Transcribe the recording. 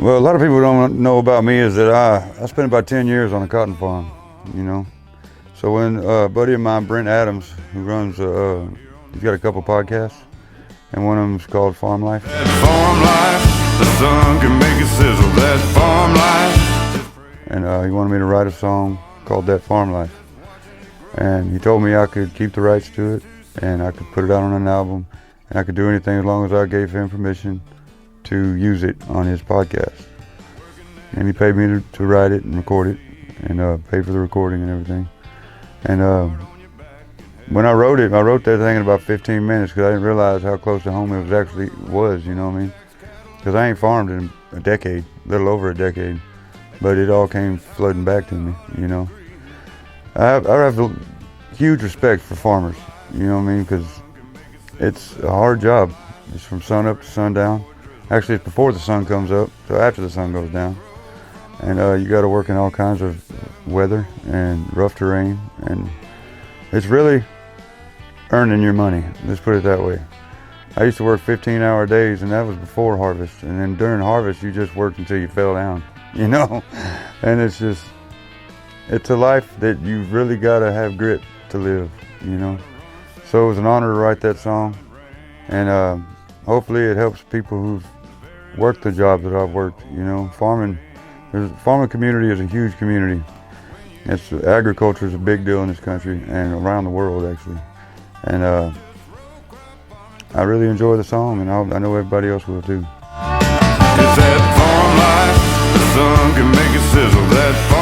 Well, a lot of people don't know about me is that I spent about 10 years on a cotton farm, you know. So when a buddy of mine, Brent Adams, who runs, he's got a couple podcasts, and one of them's called Farm Life. That farm life, the sun can make it sizzle. That farm life. And he wanted me to write a song called That Farm Life. And he told me I could keep the rights to it, and I could put it out on an album, and I could do anything as long as I gave him permission to use it on his podcast. And he paid me to write it and record it, and pay for the recording and everything. And when I wrote that thing in about 15 minutes because I didn't realize how close to home it was, you know what I mean? Because I ain't farmed in a decade, a little over a decade, but it all came flooding back to me, you know. I have a huge respect for farmers, you know what I mean? Because it's a hard job. It's from sun up to sundown. Actually, it's before the sun comes up, so after the sun goes down. And you got to work in all kinds of weather and rough terrain. And it's really earning your money, let's put it that way. I used to work 15-hour days, and that was before harvest. And then during harvest, you just worked until you fell down, you know? And it's a life that you really got to have grit to live, you know? So it was an honor to write that song. And hopefully it helps people who've worked the job that I've worked, you know. Farming community is a huge community. Agriculture is a big deal in this country and around the world, actually. And I really enjoy the song, and I know everybody else will too. It's that farm life, the sun can make it sizzle. That farm